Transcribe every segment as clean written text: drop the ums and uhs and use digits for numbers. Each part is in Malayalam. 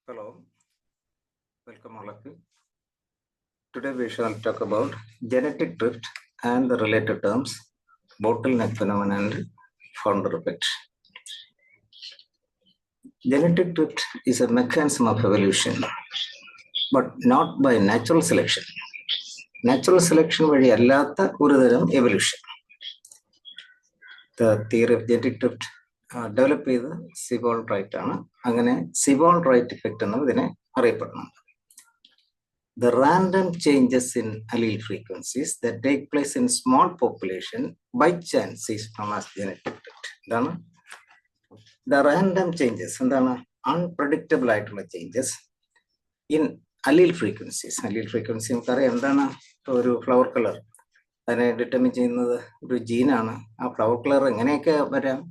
Hello, welcome all of you. Today we shall talk about genetic drift and the related terms, bottleneck phenomenon and founder effect. Genetic drift is a mechanism of evolution, but not by natural selection. Natural selection വഴി അല്ലാത്ത ഒരുതരം evolution. The theory of genetic drift develop ചെയ്ത് സിബോൾഡ് റൈറ്റ് ആണ്. അങ്ങനെ സിബോൾഡ് റൈറ്റ് ഇഫക്റ്റ് എന്ന് ഇതിനെ അറിയപ്പെടുന്നുണ്ട്. The random changes in allele frequencies that take place in small population by chance is known as genetic drift. എന്താണ് the random changes? എന്താണ് unpredictable ആയിട്ടുള്ള changes in allele frequencies. allele frequency നമുക്കറിയാം എന്താണ്. ഒരു ഫ്ലവർ കളർ അതിനെ ഡിറ്റർമിൻ ചെയ്യുന്നത് ഒരു ജീനാണ്. ആ ഫ്ലവർ കളർ എങ്ങനെയൊക്കെ വരാം,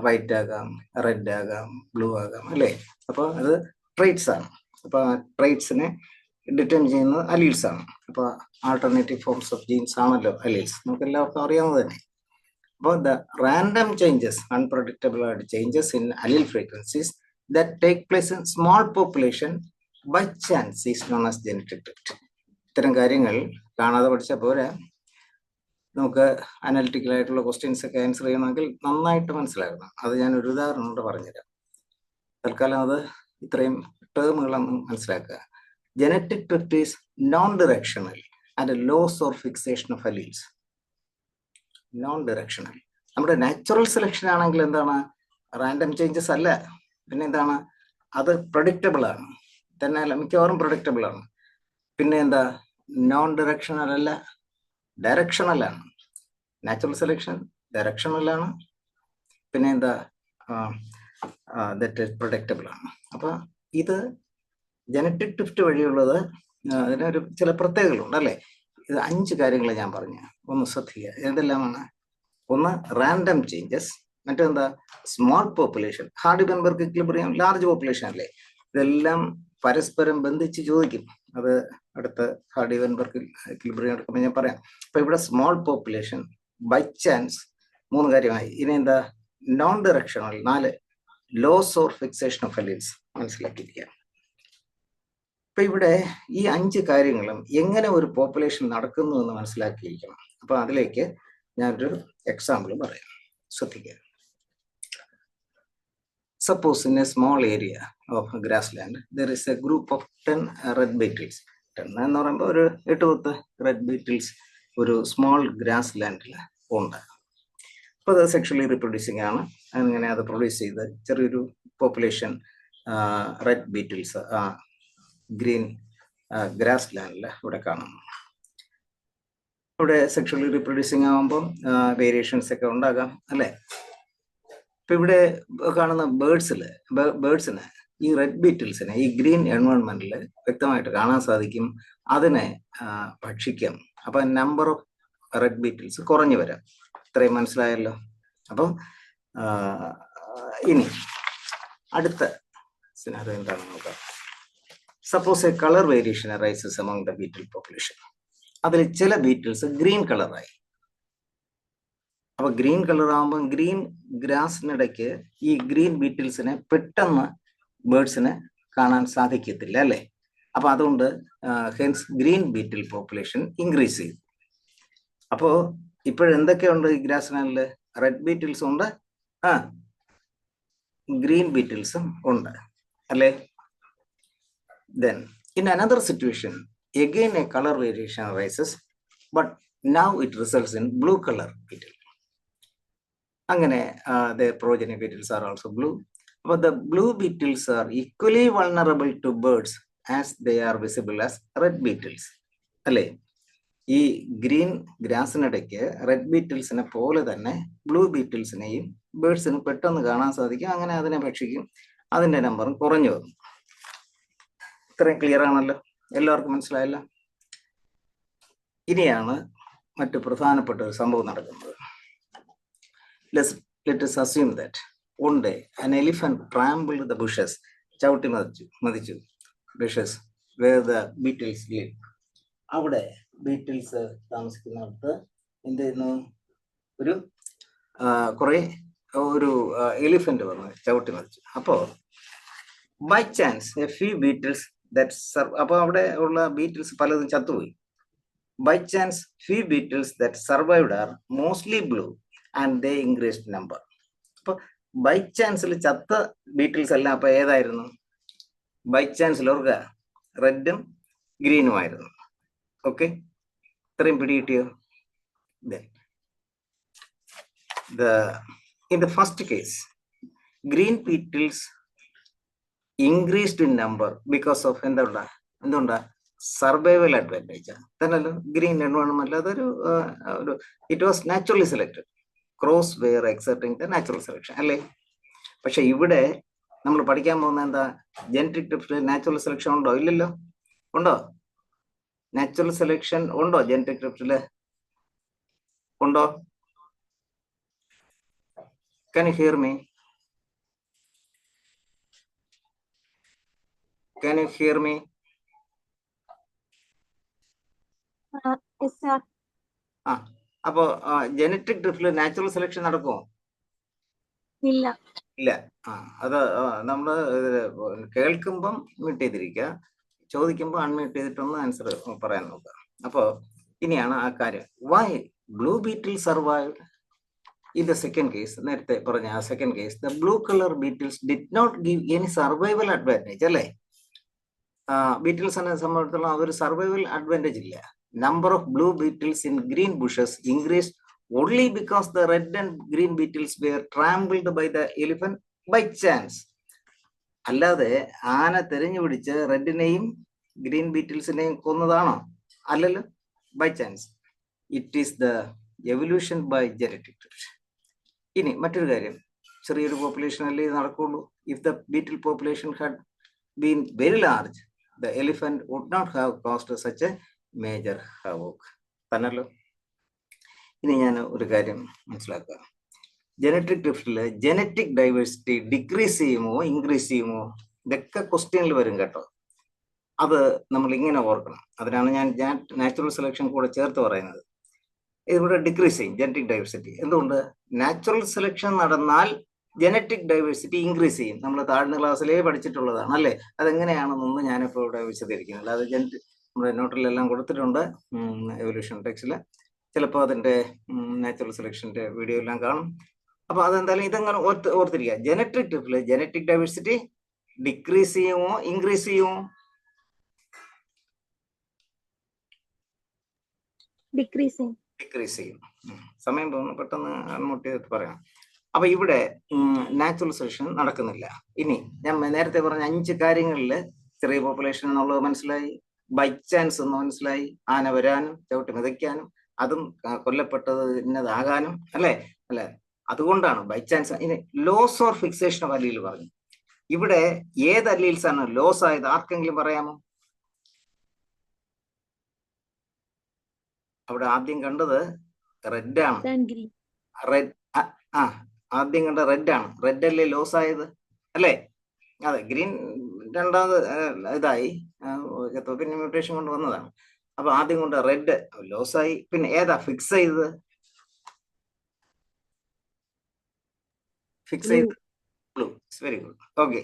വൈറ്റ് ആകാം, റെഡ് ആകാം, ബ്ലൂ ആകാം, അല്ലേ? അപ്പോൾ അത് ട്രേറ്റ്സ് ആണ്. അപ്പോൾ ആ ട്രേറ്റ്സിനെ ഡിറ്റർമിൻ ചെയ്യുന്നത് അലീൽസ് ആണ്. അപ്പോൾ ആൾട്ടർനേറ്റീവ് ഫോംസ് ഓഫ് ജീൻസ് ആണല്ലോ അലീൽസ്, നമുക്ക് എല്ലാവർക്കും അറിയാവുന്നത് തന്നെ. അപ്പോൾ ദ റാൻഡം ചേഞ്ചസ്, അൺപ്രഡിക്റ്റബിൾ ആയിട്ട് changes in allele frequencies that take place in small population by chance is known as genetic drift. ഇത്തരം കാര്യങ്ങൾ കാണാതെ പഠിച്ചാൽ പോരാ, നമുക്ക് അനാലിറ്റിക്കലായിട്ടുള്ള ക്വസ്റ്റ്യൻസ് ഒക്കെ ആൻസർ ചെയ്യണമെങ്കിൽ നന്നായിട്ട് മനസ്സിലാക്കണം. അത് ഞാൻ ഒരു ഉദാഹരണം കൊണ്ട് പറഞ്ഞുതരാം. തൽക്കാലം അത് ഇത്രയും ടേമുകളൊന്നും മനസ്സിലാക്കുക. Genetic drift is non directional and loss or fixation of alleles. Non directional. നമ്മുടെ നാച്ചുറൽ സെലക്ഷൻ ആണെങ്കിൽ എന്താണ്, റാൻഡം ചേഞ്ചസ് അല്ല, പിന്നെ എന്താണ്, അത് പ്രഡിക്റ്റബിൾ ആണ്, തന്നെ അല്ല, മിക്കവാറും പ്രഡിക്റ്റബിൾ ആണ്. പിന്നെ എന്താ, നോൺ ഡിറക്ഷണൽ അല്ല, ഡയറക്ഷണൽ ആണ്. നാച്ചുറൽ സെലക്ഷൻ ഡയറക്ഷണൽ ആണ്, പിന്നെ എന്താ, ദറ്റ് പ്രൊഡക്റ്റബിൾ ആണ്. അപ്പൊ ഇത് ജനറ്റിക് ഡ്രിഫ്റ്റ് വഴിയുള്ളത് അതിനൊരു ചില പ്രത്യേകതകളുണ്ട്, അല്ലേ? ഇത് 5 കാര്യങ്ങൾ ഞാൻ പറഞ്ഞു, ഒന്ന് ശ്രദ്ധിക്കുക. ഏതെല്ലാമാണ്? ഒന്ന് റാൻഡം ചേഞ്ചസ്, മറ്റെന്താ small population, Hardy Weinberg equilibrium, large population, അല്ലേ? ഇതെല്ലാം പരസ്പരം ബന്ധിച്ച് ചോദിക്കും. അത് അടുത്ത ഹാർഡി വെൻബർഗ് ഇക്വിലിബ്രിയം എടുക്കുമ്പോൾ ഞാൻ പറയാം. അപ്പൊ ഇവിടെ സ്മോൾ പോപ്പുലേഷൻ, ബൈ ചാൻസ്, 3 കാര്യമായി. ഇനി എന്താ, non directional, 4 loss or fixation of alleles മനസ്സിലാക്കിയിരിക്കുക. അപ്പൊ ഇവിടെ ഈ 5 കാര്യങ്ങളും എങ്ങനെ ഒരു പോപ്പുലേഷൻ നടക്കുന്നു എന്ന് മനസ്സിലാക്കിയിരിക്കണം. അപ്പൊ അതിലേക്ക് ഞാനൊരു എക്സാമ്പിൾ പറയാം, ശ്രദ്ധിക്കുക. Suppose in a small area of grassland there is a group of 10 red beetles. 10 എന്ന് പറയുമ്പോൾ ഒരു 8-10 റെഡ് ബീറ്റിൽസ് ഒരു സ്മോൾ ഗ്രാസ് ലാൻഡിൽ ഉണ്ട്. അപ്പോൾ അത് സെക്ഷലി റീപ്രൊഡ്യൂസിങ് ആണ്. അങ്ങനെ അത് പ്രൊഡ്യൂസ് ചെയ്ത് ചെറിയൊരു population red beetles green grass ലാൻഡിൽ ഇവിടെ കാണുന്നു. ഇവിടെ സെക്ഷലി റീപ്രൊഡ്യൂസിങ് ആകുമ്പം വേരിയേഷൻസ് ഒക്കെ ഉണ്ടാകാം, അല്ലേ? ഇപ്പൊ ഇവിടെ കാണുന്ന ബേർഡ്സിന് ഈ റെഡ് ബീറ്റിൽസിനെ ഈ ഗ്രീൻ എൻവയോൺമെന്റിൽ വ്യക്തമായിട്ട് കാണാൻ സാധിക്കും, അതിനെ ഭക്ഷിക്കാം. അപ്പൊ നമ്പർ ഓഫ് റെഡ് ബീറ്റിൽസ് കുറഞ്ഞു വരാം. ഇത്രയും മനസ്സിലായല്ലോ. അപ്പം ഇനി അടുത്ത സിനാറിയോ എന്താണെന്ന് നോക്കാം. Suppose a colour variation arises among the beetle population. അതിൽ ചില ബീറ്റിൽസ് ഗ്രീൻ കളറായി. അപ്പൊ ഗ്രീൻ കളർ ആകുമ്പോൾ ഗ്രീൻ ഗ്രാസിനിടയ്ക്ക് ഈ ഗ്രീൻ ബീറ്റിൽസിനെ പെട്ടെന്ന് ബേർഡ്സിനെ കാണാൻ സാധിക്കത്തില്ല, അല്ലേ? അപ്പൊ അതുകൊണ്ട് ഹെൻസ് ഗ്രീൻ ബീറ്റിൽ പോപ്പുലേഷൻ ഇൻക്രീസ് ചെയ്തു. അപ്പോ ഇപ്പോഴെന്തൊക്കെയുണ്ട് ഈ ഗ്രാസിനാലില്? റെഡ് ബീറ്റിൽസും ഉണ്ട്, ഗ്രീൻ ബീറ്റിൽസും ഉണ്ട്, അല്ലേ? Then in another situation again a color variation arises, but now it results in blue color beetle. അങ്ങനെ the progeny beetles are also blue. But the blue beetles are equally vulnerable to birds as they are visible as red beetles, അല്ലേ? ഈ ഗ്രീൻ ഗ്രാസിനിടയ്ക്ക് റെഡ് ബീറ്റിൽസിനെ പോലെ തന്നെ ബ്ലൂ ബീറ്റിൽസിനെയും ബേർഡ്സിന് പെട്ടെന്ന് കാണാൻ സാധിക്കും. അങ്ങനെ അതിനെ ഭക്ഷിക്കും, അതിന്റെ നമ്പറും കുറഞ്ഞു വന്നു. ഇത്രയും ക്ലിയർ ആണല്ലോ, എല്ലാവർക്കും മനസ്സിലായല്ലോ. ഇനിയാണ് മറ്റു പ്രധാനപ്പെട്ട ഒരു സംഭവം നടക്കുന്നത്. Let us assume that one day an elephant trampled the bushes, ചവിട്ടി മതിച്ചു bushes where the beetles live. അവിടെ ബീറ്റിൽസ് താമസിക്കുന്നിടത്ത് എന്ത് ചെയ്യുന്നു, ഒരു എലിഫന്റ് വന്ന് ചവിട്ടി മതിച്ചു. അപ്പോ by chance a few beetles that അപ്പോൾ അവിടെ ഉള്ള ബീറ്റിൽസ് പലതും ചത്തുപോയി. By chance few beetles that survived are mostly blue and they increased number. അപ്പൊ ബൈ ചാൻസിൽ ചത്ത ബീറ്റിൽസ് എല്ലാം അപ്പൊ ഏതായിരുന്നു? ബൈ ചാൻസിൽ ഓർക്കുക റെഡും ഗ്രീനും ആയിരുന്നു. ഓക്കെ, ഇത്രയും പിടികിട്ടിയോ? In the first case, green beetles increased in number because of എന്തുകൊണ്ടാ സർവൈവൽ അഡ്വാൻറ്റേജ് തന്നെയല്ലോ. ഗ്രീൻ എൻവയോൺമെന്റ് അതൊരു it was naturally selected. Cross where excepting the natural selection അല്ലേ? പക്ഷെ ഇവിടെ നമ്മൾ പഠിക്കാൻ പോകുന്ന എന്താ? Genetic drift. നാച്ചുറൽ സെലക്ഷൻ ഉണ്ടോ? ഇല്ലല്ലോ. ഉണ്ടോ? നാച്ചുറൽ സെലക്ഷൻ ഉണ്ടോ ജനറ്റിക് ഡ്രിഫ്റ്റില്? ഉണ്ടോ? Can you hear me? Can you hear me? Yes, sir. അപ്പോ ജനറ്റിക് ഡ്രിഫ്റ്റില് നാച്ചുറൽ സെലക്ഷൻ നടക്കുമോ? ഇല്ല. ഇല്ല. അത് നമ്മള് കേൾക്കുമ്പം മ്യൂട്ട് ചെയ്തിരിക്കുക, ചോദിക്കുമ്പോൾ അൺമ്യൂട്ട് ചെയ്തിട്ടൊന്ന് ആൻസർ പറയാൻ നോക്കുക. അപ്പോ ഇനിയാണ് ആ കാര്യം. Why blue beetle survived? In the second case, നേരത്തെ പറഞ്ഞ ആ second case, the blue color beetles did not give any survival advantage അല്ലേ? ബീറ്റിൽസിനെ സംബന്ധിച്ചിടത്തോളം അവർ സർവൈവൽ അഡ്വാൻറ്റേജ് ഇല്ല. Number of blue beetles in green bushes increased only because the red and green beetles were trampled by the elephant by chance. അല്ലാതെ ആന തെരഞ്ഞു പിടിച്ച് റെഡിനെയും ഗ്രീൻ ബീറ്റിൽസിനെയും കൊന്നതാണോ? അല്ലല്ലോ, by chance. It is the evolution by genetic drift. ഇനി മറ്റൊരു കാര്യം, ചെറിയൊരു പോപ്പുലേഷൻ അല്ലേ നടക്കുള്ളൂ. If the beetle population had been very large, the elephant would not have caused such a major havoc തന്നല്ലോ. ഇനി ഞാൻ ഒരു കാര്യം മനസ്സിലാക്കുക. ജനറ്റിക് ഡ്രിഫ്റ്റില് ജനറ്റിക് ഡൈവേഴ്സിറ്റി ഡിക്രീസ് ചെയ്യുമോ ഇൻക്രീസ് ചെയ്യുമോ? ഇതൊക്കെ ക്വസ്റ്റ്യനിൽ വരും കേട്ടോ. അത് നമ്മൾ ഇങ്ങനെ ഓർക്കണം. അതിനാണ് ഞാൻ നാച്ചുറൽ സെലക്ഷൻ കൂടെ ചേർത്ത് പറയുന്നത്. ഇവിടെ ഡിക്രീസ് ചെയ്യും ജനറ്റിക് ഡൈവേഴ്സിറ്റി. എന്തുകൊണ്ട്? നാച്ചുറൽ സെലക്ഷൻ നടന്നാൽ ജനറ്റിക് ഡൈവേഴ്സിറ്റി ഇൻക്രീസ് ചെയ്യും. നമ്മൾ താഴ്ന്ന ക്ലാസ്സിലേ പഠിച്ചിട്ടുള്ളതാണ് അല്ലേ? അതെങ്ങനെയാണെന്നൊന്നും ഞാനിപ്പോൾ ഇവിടെ വിശദീകരിക്കുന്നില്ല. അത് നമ്മുടെ നോട്ടിലെല്ലാം കൊടുത്തിട്ടുണ്ട്, എവല്യൂഷൻ ടെക്സ്റ്റിൽ. ചിലപ്പോൾ അതിൻ്റെ നാച്ചുറൽ സെലക്ഷൻ്റെ വീഡിയോ എല്ലാം കാണും. അപ്പൊ അതെന്തായാലും ഇതങ്ങനെ ഓർത്തിരിക്കുക. ജനറ്റിക് ഡ്രിഫ്റ്റില് ജനറ്റിക് ഡൈവേഴ്സിറ്റി ഡിക്രീസ് ചെയ്യുമോ ഇൻക്രീസ് ചെയ്യുമോ? ഡിക്രീസ് ചെയ്യും. സമയം തോന്നുന്നു, പെട്ടെന്ന് അൺമ്യൂട്ട് ചെയ്തിട്ട് പറയാം. അപ്പൊ ഇവിടെ നാച്ചുറൽ സെലക്ഷൻ നടക്കുന്നില്ല. ഇനി ഞാൻ നേരത്തെ പറഞ്ഞ 5 കാര്യങ്ങളിൽ ചെറിയ പോപ്പുലേഷൻ എന്നുള്ളത് മനസ്സിലായി, ബൈ ചാൻസ് എന്ന് മനസ്സിലായി, ആന വരാനും ചവിട്ടി മിതയ്ക്കാനും അതും കൊല്ലപ്പെട്ടത് ഇന്നതാകാനും അല്ലേ? അതുകൊണ്ടാണ് ബൈ ചാൻസ്. ഇനി loss or fixation of allele പറഞ്ഞു. ഇവിടെ ഏത് അല്ലീൽസ് ആണ് ലോസ് ആയത്? ആർക്കെങ്കിലും പറയാമോ? അവിടെ ആദ്യം കണ്ടത് റെഡ് ആണ്. ആദ്യം കണ്ട റെഡ് ആണ്. റെഡ് അല്ലേ ലോസ് ആയത് അല്ലേ? അതെ, ഗ്രീൻ രണ്ടാമത് ഇതായി, പിന്നെ മ്യൂട്ടേഷൻ കൊണ്ട് വന്നതാണ്. അപ്പൊ ആദ്യം കൊണ്ട് റെഡ് ലോസ് ആയി. പിന്നെ ഏതാ ഫിക്സ് ചെയ്തത്? ഫിക്സ് ചെയ്ത് ബ്ലൂ. Very good. ഓക്കെ,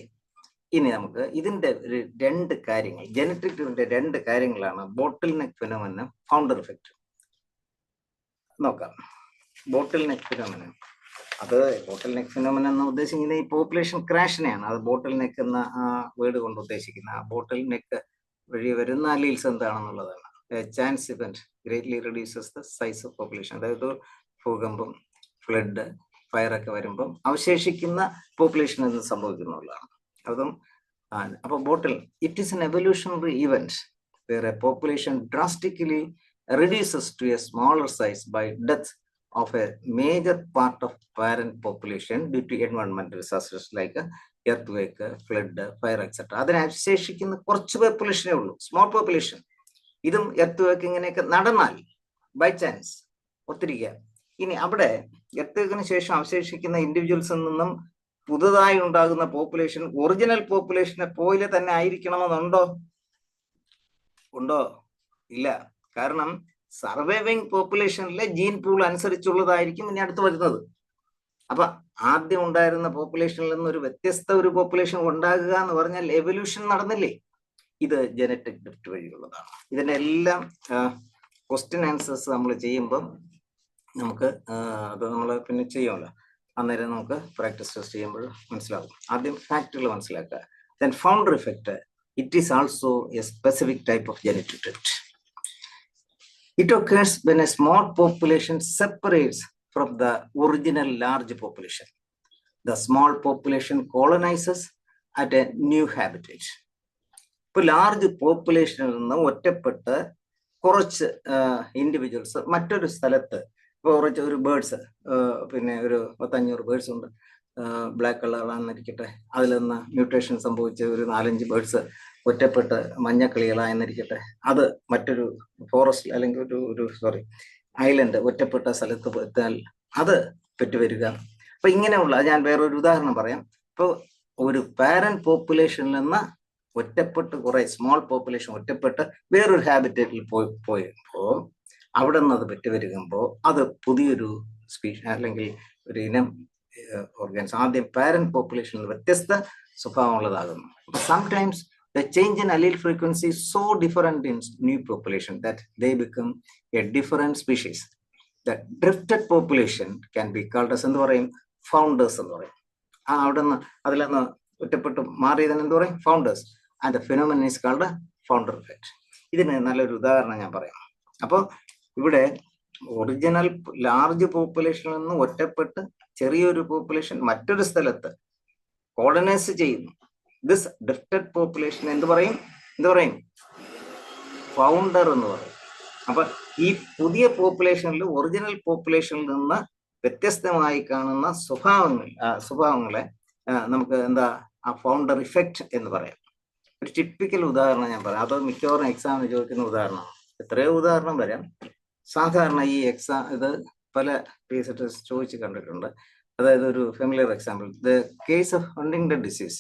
ഇനി നമുക്ക് ഇതിന്റെ 2 കാര്യങ്ങൾ, ജനറ്റിക് 2 കാര്യങ്ങളാണ് ബോട്ടിൽ നെക്ക് ഫിനോമിനൻ, ഫൗണ്ടർ ഇഫക്റ്റ്. നോക്കാം. ബോട്ടിൽ നെക്ക് ഫിനോമിനൻ, അത് ബോട്ടിൽ നെക്ക് ഫിനോമിനൻ എന്ന് ഉദ്ദേശിക്കുന്നത് ഈ പോപ്പുലേഷൻ ക്രാഷിനെയാണ്. അത് ബോട്ടിൽ നെക്ക് എന്ന ആ വേർഡ് കൊണ്ട് ഉദ്ദേശിക്കുന്നത്. ആ ബോട്ടിൽ നെക്ക് വഴി വരുന്ന അല്ലീൽസ് എന്താണെന്നുള്ളതാണ്. Chance event greatly reduces the size of population. അതായത് ഭൂകമ്പം, ഫ്ലഡ്, ഫയറൊക്കെ വരുമ്പം അവശേഷിക്കുന്ന പോപ്പുലേഷൻ എന്ന് സംഭവിക്കുന്നുള്ളതാണ്. അതും അപ്പൊ bottle it is an evolutionary event where a population drastically reduces to a smaller size by death of a major part of parent population due to environmental disasters like earthquake, flood, fire, etc. അതിനെ അവശേഷിക്കുന്ന കുറച്ച് പോപ്പുലേഷനേ ഉള്ളൂ, സ്മോൾ പോപ്പുലേഷൻ. ഇതും എർത്ത് ഇങ്ങനെയൊക്കെ നടന്നാൽ ബൈ ചാൻസ് ഒത്തിരിക്കുക. ഇനി അവിടെ എർത്ത് ശേഷം അവശേഷിക്കുന്ന ഇൻഡിവിജ്വൽസിൽ നിന്നും പുതുതായി ഉണ്ടാകുന്ന പോപ്പുലേഷൻ ഒറിജിനൽ പോപ്പുലേഷനെ പോലെ തന്നെ ആയിരിക്കണമെന്നുണ്ടോ? ഉണ്ടോ? ഇല്ല. കാരണം സർവൈവിങ് പോപ്പുലേഷനിലെ ജീൻ പൂൾ അനുസരിച്ചുള്ളതായിരിക്കും ഇനി അടുത്ത് വരുന്നത്. അപ്പൊ ആദ്യം ഉണ്ടായിരുന്ന പോപ്പുലേഷനിൽ നിന്ന് ഒരു വ്യത്യസ്ത ഒരു പോപ്പുലേഷൻ ഉണ്ടാകുക എന്ന് പറഞ്ഞാൽ എവല്യൂഷൻ നടന്നില്ലേ? ഇത് ജനറ്റിക് ഡ്രിഫ്റ്റ് വഴിയുള്ളതാണ്. ഇതിന്റെ എല്ലാം ക്വസ്റ്റ്യൻ ആൻസേഴ്സ് നമ്മൾ ചെയ്യുമ്പം നമുക്ക് അത് നമ്മൾ പിന്നെ ചെയ്യുമല്ലോ, അന്നേരം നമുക്ക് പ്രാക്ടീസ് ടെസ്റ്റ് ചെയ്യുമ്പോൾ മനസ്സിലാവും. ആദ്യം ഫാക്റ്റുകൾ മനസ്സിലാക്കുക. Then founder effect, it is also A specific type of genetic drift. It occurs when a small population separates from the original large population. The small population colonizes at a new habitat. ഇപ്പോൾ ലാർജ് പോപ്പുലേഷനിൽ നിന്ന് ഒറ്റപ്പെട്ട് കുറച്ച് ഇൻഡിവിജ്വൽസ് മറ്റൊരു സ്ഥലത്ത്, ഇപ്പോൾ കുറച്ച് ഒരു ബേർഡ്സ്, പിന്നെ ഒരു 500 ബേർഡ്സ് ഉണ്ട്, ബ്ലാക്ക് കളറാണെന്നിരിക്കട്ടെ, അതിൽ നിന്ന് മ്യൂട്ടേഷൻ സംഭവിച്ച ഒരു 4-5 ബേർഡ്സ് ഒറ്റപ്പെട്ട് മഞ്ഞക്കിളികളായെന്നിരിക്കട്ടെ, അത് മറ്റൊരു ഫോറസ്റ്റ് അല്ലെങ്കിൽ ഒരു ഐലൻഡ് ഒറ്റപ്പെട്ട സ്ഥലത്ത് എത്താൽ അത് പെറ്റുവരിക. അപ്പൊ ഇങ്ങനെയുള്ള, ഞാൻ വേറൊരു ഉദാഹരണം പറയാം. ഇപ്പോൾ ഒരു പാരന്റ് പോപ്പുലേഷനിൽ നിന്ന് ഒറ്റപ്പെട്ട് കുറെ സ്മോൾ പോപ്പുലേഷൻ ഒറ്റപ്പെട്ട് വേറൊരു ഹാബിറ്റേറ്റിൽ പോയപ്പോൾ അവിടെ നിന്ന് അത് പെറ്റുവരുമ്പോൾ അത് പുതിയൊരു സ്പീഷീസ് അല്ലെങ്കിൽ ഒരു ഇനം ഓർഗാൻസ് ആദ്യം പാരന്റ് പോപ്പുലേഷനിൽ വ്യത്യസ്ത സ്വഭാവമുള്ളതാകുന്നു. Sometimes the change in allele frequency is so different in new population that they become a different species. The drifted population can be called as endu parayum founders endu parayum. Avadana adilana ഒറ്റപ്പെട്ട് മാറിയതിന് എന്ത് പറയും? Founders. And the phenomenon is called founder effect. ഇതിന് നല്ലൊരു ഉദാഹരണം ഞാൻ പറയാം. അപ്പോൾ ഇവിടെ ഒറിജിനൽ ലാർജ് പോപ്പുലേഷനിൽ നിന്ന് ഒറ്റപ്പെട്ട് ചെറിയൊരു പോപ്പുലേഷൻ മറ്റൊരു സ്ഥലത്ത് കോളനൈസ് ചെയ്യുന്നു. ദിസ് ഡ്രിഫ്റ്റഡ് പോപ്പുലേഷൻ എന്ത് പറയും? ഫൗണ്ടർ എന്ന് പറയും. അപ്പൊ ഈ പുതിയ പോപ്പുലേഷനിൽ ഒറിജിനൽ പോപ്പുലേഷനിൽ നിന്ന് വ്യത്യസ്തമായി കാണുന്ന സ്വഭാവങ്ങളെ നമുക്ക് എന്താ ഫൗണ്ടർ ഇഫക്റ്റ് എന്ന് പറയാം. ഒരു ടിപ്പിക്കൽ ഉദാഹരണം ഞാൻ പറയാം. അത് മിക്കവാറും എക്സാമിന് ചോദിക്കുന്ന ഉദാഹരണമാണ്. എത്രയോ ഉദാഹരണം വരാം. സാധാരണ ഈ ഇത് പല PST ചോദിച്ച് കണ്ടിട്ടുണ്ട്. അതായത് ഒരു familiar example, the case of Huntington disease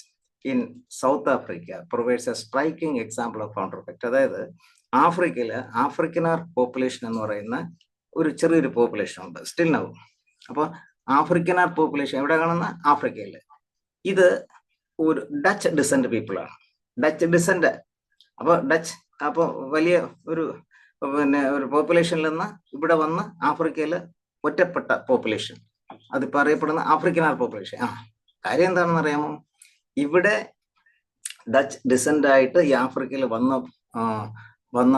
in south Africa provides A striking example of founder effect. അതായത് ആഫ്രിക്കയില് ആഫ്രിക്കനാർ പോപ്പുലേഷൻ എന്ന് പറയുന്ന ഒരു ചെറിയൊരു പോപ്പുലേഷൻ ഉണ്ട് സ്റ്റിൽ നൗ. അപ്പോൾ ആഫ്രിക്കനാർ പോപ്പുലേഷൻ എവിടെ കാണുന്ന? ആഫ്രിക്കയില്. ഇത് ഒരു ഡച്ച് ഡിസെന്റ് പീപ്പിളാണ്. Dutch descent. അപ്പോൾ വലിയ ഒരു ഒരു പോപ്പുലേഷനിൽ നിന്ന് ഇവിടെ വന്ന് ആഫ്രിക്കയിൽ ഒറ്റപ്പെട്ട പോപ്പുലേഷൻ, അതിപ്പോൾ അറിയപ്പെടുന്ന ആഫ്രിക്കനാർ പോപ്പുലേഷൻ. കാര്യം എന്താണെന്ന് അറിയാമോ? ഇവിടെ ഡച്ച് ഡിസെന്റ് ആയിട്ട് ഈ ആഫ്രിക്കയിൽ വന്ന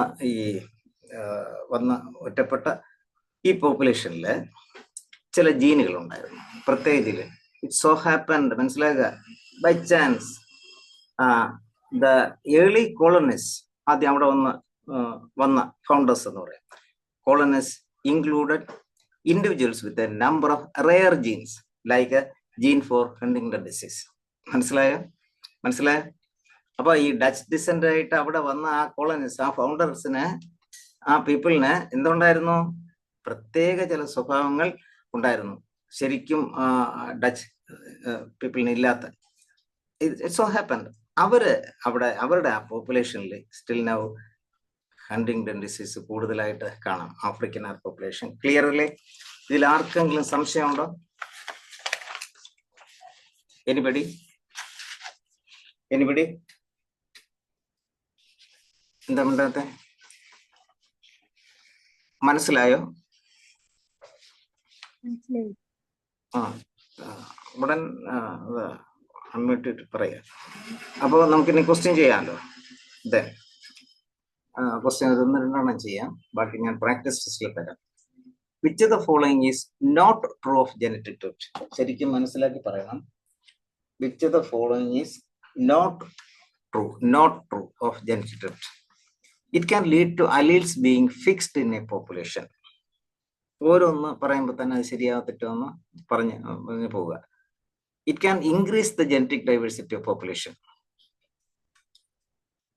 ഒറ്റപ്പെട്ട ഈ പോപ്പുലേഷനിൽ ചില ജീനുകൾ ഉണ്ടായിരുന്നു, പ്രത്യേക ജീന്. ഇറ്റ് സോ ഹാപ്പൻഡ്, മനസ്സിലാക്കുക, by chance the early colonist, ആദ്യം അവിടെ വന്ന ഫൗണ്ടേഴ്സ് എന്ന് പറയാം, colonist included individuals with a number of rare genes like a gene for Huntington disease. മനസ്സിലായോ? അപ്പൊ ഈ ഡച്ച് ഡിസെന്റ് ആയിട്ട് അവിടെ വന്ന ആ കോളനിസ്റ്റ്, ആ ഫൗണ്ടേഴ്സിന്, ആ പീപ്പിളിന് എന്തുണ്ടായിരുന്നു? പ്രത്യേക ചില സ്വഭാവങ്ങൾ ഉണ്ടായിരുന്നു, ശരിക്കും ഡച്ച് പീപ്പിളിന് ഇല്ലാത്ത. ഇറ്റ് സോ ഹാപ്പൻഡ് അവരുടെ ആ പോപ്പുലേഷനിൽ സ്റ്റിൽ നൗ ഹണ്ടിങ്ടൺ ഡിസീസ് കൂടുതലായിട്ട് കാണാം, ആഫ്രിക്കൻ പോപ്പുലേഷൻ. ക്ലിയർ അല്ലേ? ഇതിൽ ആർക്കെങ്കിലും സംശയമുണ്ടോ? എനിബഡി? എന്താ മിണ്ടാത്തെ? മനസ്സിലായോ? ഉടൻ അൺമ്യൂട്ട് പറയാ. അപ്പോൾ നമുക്കിനി ക്വസ്റ്റ്യൻ ചെയ്യാമല്ലോ. ക്വസ്റ്റ്യൻ 1-2 ചെയ്യാം, ബാക്കി ഞാൻ പ്രാക്ടീസ് ടെസ്റ്റിൽ തരാം. Which of the following is not true of genetic drift? ശരിക്കും മനസ്സിലാക്കി പറയണം. Which of the following is not true of genetic drift? It can lead to alleles being fixed in a population. ഓരോന്ന് പറയുമ്പോൾ തന്നെ അത് ശരിയാ തെറ്റോന്ന് പറഞ്ഞു പോവുക. It can increase the genetic diversity of population.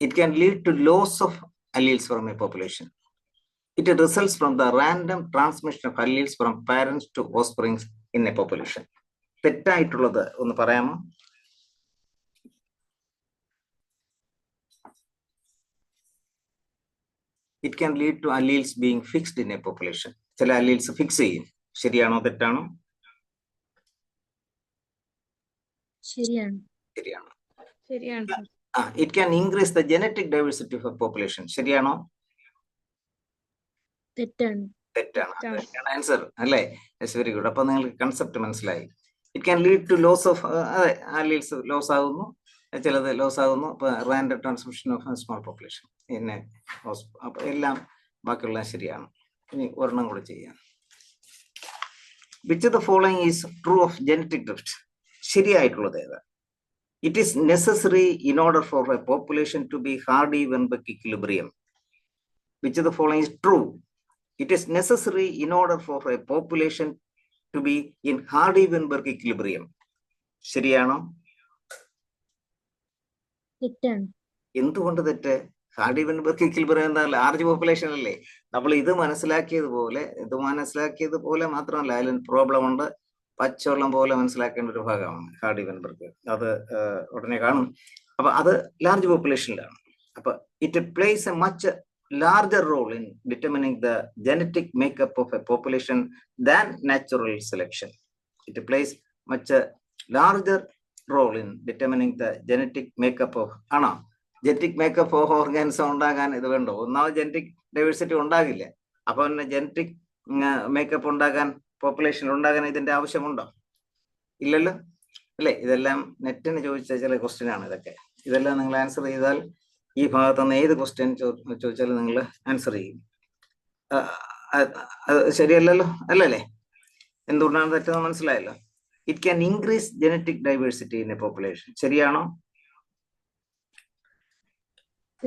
It can lead to loss of alleles from a population. It results from the random transmission of alleles from parents to offspring in a population. തെറ്റായിട്ടുള്ളത് ഒന്ന് പറയാമോ? It can lead to alleles being fixed in a population. ചില alleles ഫിക്സ് ചെയ്യും. ശരിയാണോ തെറ്റാണോ? ശരിയാണ്. ശരിയാണ്. ശരിയാണ് sir. It can increase the genetic diversity of a population. ശരിയാണോ? തെറ്റാണ്. തെറ്റാണ് ആൻസർ അല്ലേ? Yes, very good. അപ്പൊ നിങ്ങൾക്ക് കൺസെപ്റ്റ് മനസ്സിലായി. It can lead to loss of alleles loss ആകുന്നു, ചിലത് ലോസ് ആകുന്നു. ഇപ്പൊ random transmission of small population പിന്നെ അപ്പൊ എല്ലാം ബാക്കിയുള്ള ശരിയാണ്. ഇനി ഒരെണ്ണം കൂടെ ചെയ്യാം. Which the following is true of genetic drift? ശരിയായിട്ടുള്ളത് ഏതാ? It is necessary in order for a population to be Hardy-Weinberg equilibrium. Which of the following is true? It is necessary in order for a population to be in Hardy-Weinberg equilibrium. ശരിയാണോ? തെറ്റാണ്. എന്തുകൊണ്ട് തെറ്റ്? ഹാർഡി-വെൻബർഗ് ഇക്വിലിബ്രിയം എന്താ? ലാർജ് പോപ്പുലേഷൻ അല്ലേ? നമ്മൾ ഇത് മനസ്സിലാക്കിയതുപോലെ മാത്രമല്ല, അതിൽ പ്രോബ്ലം ഉണ്ട്. പച്ചവെള്ളം പോലെ മനസ്സിലാക്കേണ്ട ഒരു ഭാഗമാണ് ഹാർഡി-വെൻബർഗ്. അത് ഉടനെ കാണും. അപ്പൊ അത് ലാർജ് പോപ്പുലേഷനിലാണ്. അപ്പൊ it place A much larger role in determining the genetic makeup of a population than natural selection. It plays much a larger role in determining the genetic makeup of genetic makeup of organs ഉണ്ടാകാൻ ഇത് വേണ്ടോ? ഒന്നാമത് ജനറ്റിക് ഡൈവേഴ്സിറ്റി ഉണ്ടാകില്ല. അപ്പൊ ജനറ്റിക് മേക്കപ്പ് ഉണ്ടാകാൻ, പോപ്പുലേഷൻ ഉണ്ടാകാൻ ഇതിന്റെ ആവശ്യമുണ്ടോ? ഇല്ലല്ലോ അല്ലെ? ഇതെല്ലാം നെറ്റിന് ചോദിച്ച ചില ക്വസ്റ്റ്യൻ ആണ് ഇതൊക്കെ. ഇതെല്ലാം നിങ്ങൾ ആൻസർ ചെയ്താൽ ഈ ഭാഗത്ത് നിന്ന് ഏത് ക്വസ്റ്റ്യൻ ചോദിച്ചാലും നിങ്ങൾ ആൻസർ ചെയ്യും. ശരിയല്ലല്ലോ? അല്ലല്ലേ? എന്തുകൊണ്ടാണ് തെറ്റെന്ന് മനസ്സിലായല്ലോ. It can increase genetic diversity in a population. ശരിയാണോ?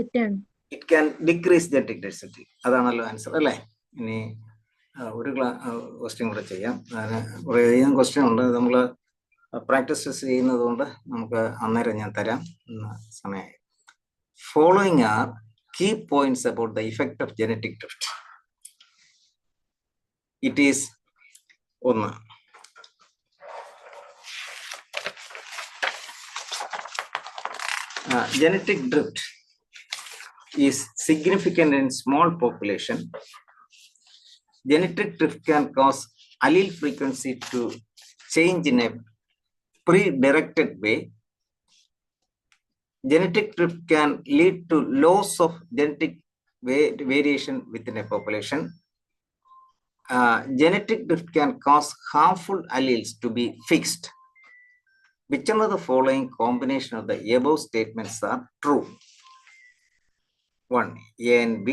It can decrease genetic diversity. അതാണല്ലോ ആൻസർ അല്ലേ? ഇനി ഒരു ക്വസ്റ്റ്യൻ കൂടെ ചെയ്യാം. അതിന് കുറേയധികം ക്വസ്റ്റ്യൻ ഉണ്ട്. നമ്മൾ പ്രാക്ടീസ് ടെസ്റ്റ് ചെയ്യുന്നത് കൊണ്ട് നമുക്ക് അന്നേരം ഞാൻ തരാം. സമയമായി. Following are key points about the effect of genetic drift. It is one. Genetic drift is significant in small population. Genetic drift can cause allele frequency to change in a pre-directed way. Genetic drift can lead to loss of genetic variation within a population. Genetic drift can cause harmful alleles to be fixed. Which of the following combination of the above statements are true? 1. A and B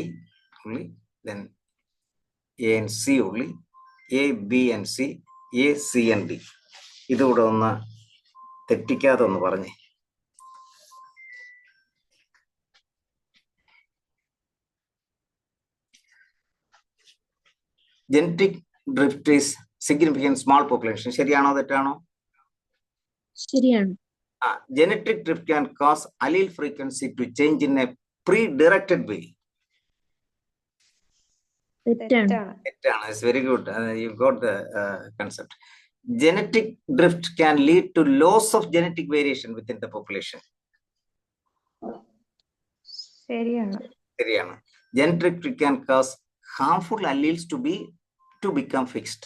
only, then A and C only, A, B and C, A, C and D. ഇതുകൂടെ ഒന്ന് തെറ്റിക്കാതെ ഒന്ന് പറഞ്ഞേ. Genetic drift is significant small population. ശരിയാണോ തെറ്റാണോ? ശരിയാണ്. Genetic drift can cause allele frequency to change in a pre directed way. തെറ്റാണ്. It's very good. You got the concept. Genetic drift can lead to loss of genetic variation within the population. ശരിയാണ്. Genetic drift can cause harmful alleles to become fixed.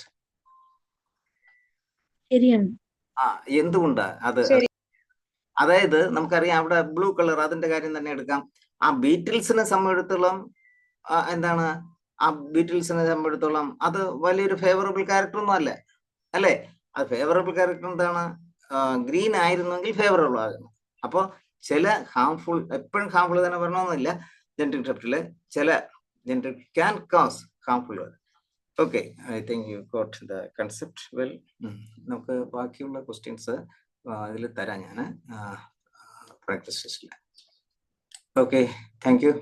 എന്തുകൊണ്ടാ അത്? അതായത് നമുക്കറിയാം, അവിടെ ബ്ലൂ കളർ, അതിന്റെ കാര്യം തന്നെ എടുക്കാം. ആ ബീറ്റിൽസിനെ സംബന്ധിച്ചിടത്തോളം എന്താണ്, അത് വലിയൊരു ഫേവറബിൾ ക്യാരക്ടർ ഒന്നും അല്ല അല്ലേ? അത് ഫേവറബിൾ ക്യാരക്ടർ എന്താണ്? ഗ്രീൻ ആയിരുന്നെങ്കിൽ ഫേവറബിൾ ആകുന്നു. അപ്പോൾ ചില ഹാംഫുൾ, എപ്പോഴും ഹാംഫുൾ തന്നെ വരണമെന്നില്ല. ജനറ്റിക് ഡ്രിഫ്റ്റില് ചില genetic can cause harmful. Okay, I think you got the concept well. നമുക്ക് ബാക്കിയുള്ള ക്വസ്റ്റ്യൻസ് ഇതിൽ തരാം ഞാൻ പ്രാക്ടീസ് ടെസ്റ്റിൽ. Okay, thank you.